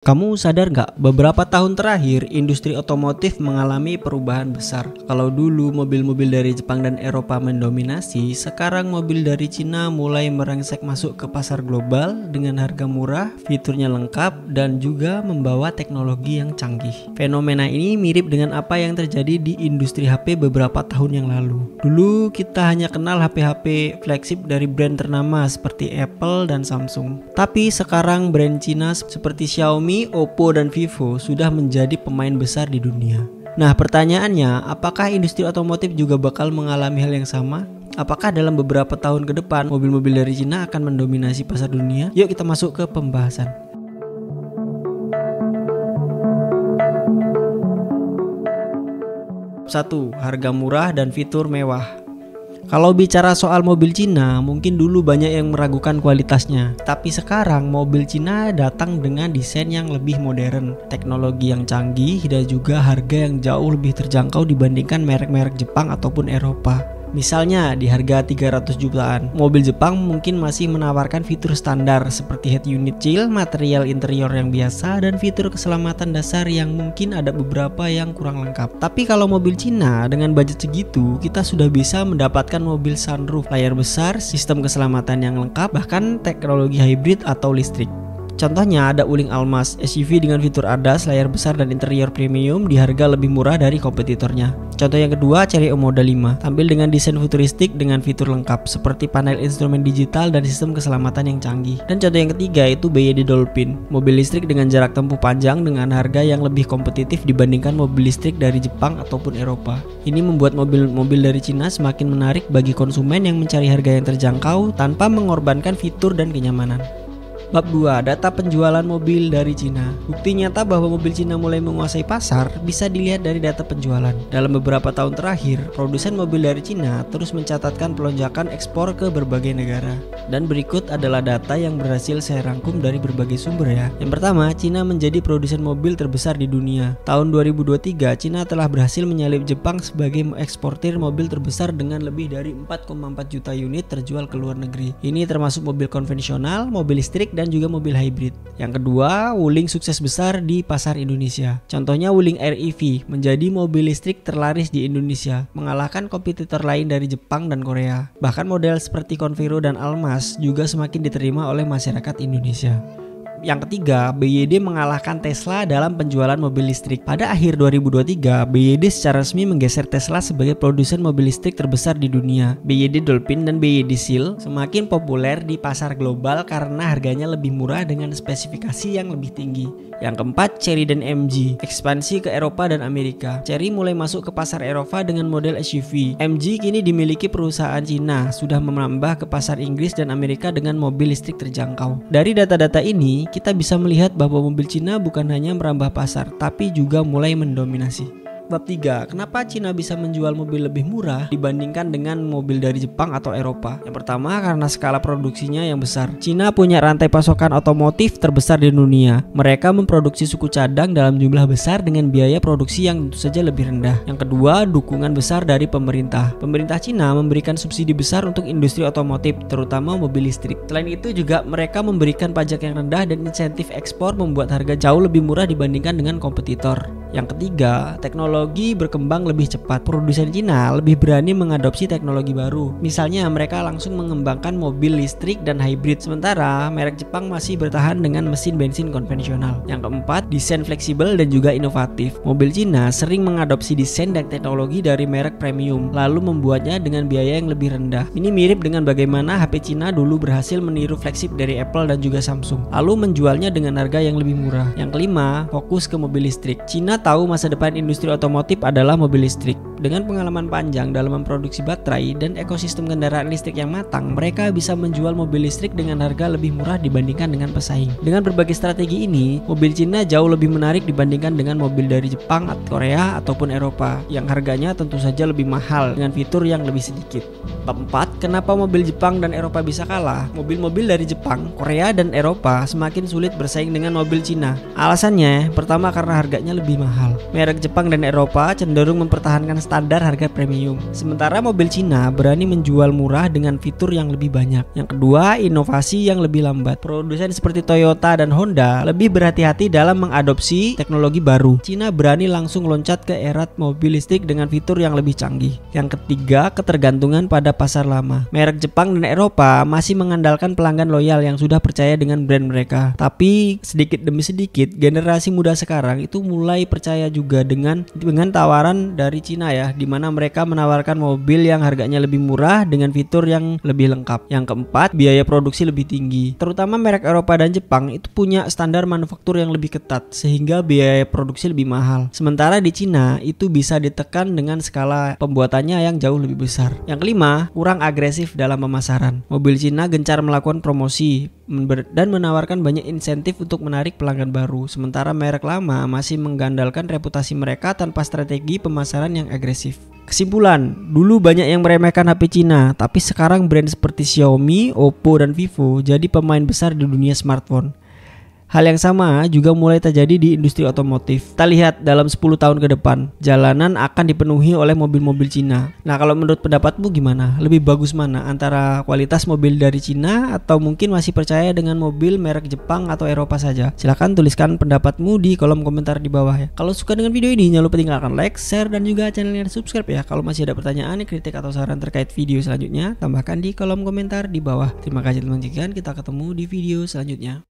Kamu sadar nggak, beberapa tahun terakhir industri otomotif mengalami perubahan besar. Kalau dulu mobil-mobil dari Jepang dan Eropa mendominasi, sekarang mobil dari Cina mulai merangsek masuk ke pasar global dengan harga murah, fiturnya lengkap, dan juga membawa teknologi yang canggih. Fenomena ini mirip dengan apa yang terjadi di industri HP beberapa tahun yang lalu. Dulu kita hanya kenal HP-HP flagship dari brand ternama seperti Apple dan Samsung. Tapi sekarang brand Cina seperti Xiaomi, Oppo, dan Vivo sudah menjadi pemain besar di dunia. Nah, pertanyaannya, apakah industri otomotif juga bakal mengalami hal yang sama? Apakah dalam beberapa tahun ke depan mobil-mobil dari Cina akan mendominasi pasar dunia? Yuk kita masuk ke pembahasan. Satu, harga murah dan fitur mewah. Kalau bicara soal mobil Cina, mungkin dulu banyak yang meragukan kualitasnya. Tapi sekarang mobil Cina datang dengan desain yang lebih modern, teknologi yang canggih, dan juga harga yang jauh lebih terjangkau dibandingkan merek-merek Jepang ataupun Eropa. Misalnya di harga 300 jutaan, mobil Jepang mungkin masih menawarkan fitur standar seperti head unit chill, material interior yang biasa, dan fitur keselamatan dasar yang mungkin ada beberapa yang kurang lengkap. Tapi kalau mobil Cina dengan budget segitu, kita sudah bisa mendapatkan mobil sunroof, layar besar, sistem keselamatan yang lengkap, bahkan teknologi hybrid atau listrik. Contohnya ada Wuling Almas, SUV dengan fitur ADAS, layar besar, dan interior premium di harga lebih murah dari kompetitornya. Contoh yang kedua, Chery Omoda 5, tampil dengan desain futuristik dengan fitur lengkap seperti panel instrumen digital dan sistem keselamatan yang canggih. Dan contoh yang ketiga itu BYD Dolphin, mobil listrik dengan jarak tempuh panjang dengan harga yang lebih kompetitif dibandingkan mobil listrik dari Jepang ataupun Eropa. Ini membuat mobil-mobil dari Cina semakin menarik bagi konsumen yang mencari harga yang terjangkau tanpa mengorbankan fitur dan kenyamanan. Bab 2. Data penjualan mobil dari Cina. Bukti nyata bahwa mobil Cina mulai menguasai pasar bisa dilihat dari data penjualan. Dalam beberapa tahun terakhir, produsen mobil dari Cina terus mencatatkan pelonjakan ekspor ke berbagai negara. Dan berikut adalah data yang berhasil saya rangkum dari berbagai sumber ya. Yang pertama, Cina menjadi produsen mobil terbesar di dunia. Tahun 2023, Cina telah berhasil menyalip Jepang sebagai eksportir mobil terbesar dengan lebih dari 4,4 juta unit terjual ke luar negeri. Ini termasuk mobil konvensional, mobil listrik, dan juga mobil hybrid. Yang kedua, Wuling sukses besar di pasar Indonesia. Contohnya Wuling Air EV menjadi mobil listrik terlaris di Indonesia, mengalahkan kompetitor lain dari Jepang dan Korea. Bahkan model seperti Convero dan Almas juga semakin diterima oleh masyarakat Indonesia. Yang ketiga, BYD mengalahkan Tesla dalam penjualan mobil listrik. Pada akhir 2023, BYD secara resmi menggeser Tesla sebagai produsen mobil listrik terbesar di dunia. BYD Dolphin dan BYD Seal semakin populer di pasar global karena harganya lebih murah dengan spesifikasi yang lebih tinggi. Yang keempat, Chery dan MG ekspansi ke Eropa dan Amerika. Chery mulai masuk ke pasar Eropa dengan model SUV. MG kini dimiliki perusahaan Cina, sudah menambah ke pasar Inggris dan Amerika dengan mobil listrik terjangkau. Dari data-data ini, kita bisa melihat bahwa mobil Cina bukan hanya merambah pasar, tapi juga mulai mendominasi. Bab 3. Kenapa Cina bisa menjual mobil lebih murah dibandingkan dengan mobil dari Jepang atau Eropa? Yang pertama, karena skala produksinya yang besar. Cina punya rantai pasokan otomotif terbesar di dunia. Mereka memproduksi suku cadang dalam jumlah besar dengan biaya produksi yang tentu saja lebih rendah. Yang kedua, dukungan besar dari pemerintah. Pemerintah Cina memberikan subsidi besar untuk industri otomotif, terutama mobil listrik. Selain itu juga mereka memberikan pajak yang rendah dan insentif ekspor membuat harga jauh lebih murah dibandingkan dengan kompetitor. Yang ketiga, teknologi berkembang lebih cepat. Produsen Cina lebih berani mengadopsi teknologi baru. Misalnya, mereka langsung mengembangkan mobil listrik dan hybrid, sementara merek Jepang masih bertahan dengan mesin bensin konvensional. Yang keempat, desain fleksibel dan juga inovatif. Mobil Cina sering mengadopsi desain dan teknologi dari merek premium, lalu membuatnya dengan biaya yang lebih rendah. Ini mirip dengan bagaimana HP Cina dulu berhasil meniru flagship dari Apple dan juga Samsung, lalu menjualnya dengan harga yang lebih murah. Yang kelima, fokus ke mobil listrik. Cina tahu masa depan industri otomotif adalah mobil listrik. Dengan pengalaman panjang dalam memproduksi baterai dan ekosistem kendaraan listrik yang matang, mereka bisa menjual mobil listrik dengan harga lebih murah dibandingkan dengan pesaing. Dengan berbagai strategi ini, mobil Cina jauh lebih menarik dibandingkan dengan mobil dari Jepang, Korea, ataupun Eropa yang harganya tentu saja lebih mahal dengan fitur yang lebih sedikit. Bab 4. Kenapa mobil Jepang dan Eropa bisa kalah? Mobil-mobil dari Jepang, Korea, dan Eropa semakin sulit bersaing dengan mobil Cina. Alasannya, pertama karena harganya lebih mahal. Merek Jepang dan Eropa cenderung mempertahankan standar harga premium. Sementara mobil Cina berani menjual murah dengan fitur yang lebih banyak. Yang kedua, inovasi yang lebih lambat. Produsen seperti Toyota dan Honda lebih berhati-hati dalam mengadopsi teknologi baru. Cina berani langsung loncat ke era mobil listrik dengan fitur yang lebih canggih. Yang ketiga, ketergantungan pada pasar lama. Merek Jepang dan Eropa masih mengandalkan pelanggan loyal yang sudah percaya dengan brand mereka. Tapi sedikit demi sedikit generasi muda sekarang itu mulai percaya juga dengan tawaran dari Cina ya, di mana mereka menawarkan mobil yang harganya lebih murah dengan fitur yang lebih lengkap. Yang keempat, biaya produksi lebih tinggi. Terutama merek Eropa dan Jepang itu punya standar manufaktur yang lebih ketat sehingga biaya produksi lebih mahal. Sementara di Cina itu bisa ditekan dengan skala pembuatannya yang jauh lebih besar. Yang kelima, kurang agresif dalam pemasaran. Mobil Cina gencar melakukan promosi dan menawarkan banyak insentif untuk menarik pelanggan baru. Sementara merek lama masih mengandalkan reputasi mereka tanpa strategi pemasaran yang agresif. Kesimpulan, dulu banyak yang meremehkan HP Cina, tapi sekarang brand seperti Xiaomi, Oppo, dan Vivo jadi pemain besar di dunia smartphone. Hal yang sama juga mulai terjadi di industri otomotif. Kita lihat dalam 10 tahun ke depan, jalanan akan dipenuhi oleh mobil-mobil Cina. Nah, kalau menurut pendapatmu gimana? Lebih bagus mana? Antara kualitas mobil dari Cina atau mungkin masih percaya dengan mobil merek Jepang atau Eropa saja? Silahkan tuliskan pendapatmu di kolom komentar di bawah ya. Kalau suka dengan video ini, jangan lupa tinggalkan like, share, dan juga channelnya subscribe ya. Kalau masih ada pertanyaan, kritik, atau saran terkait video selanjutnya, tambahkan di kolom komentar di bawah. Terima kasih teman-teman, kita ketemu di video selanjutnya.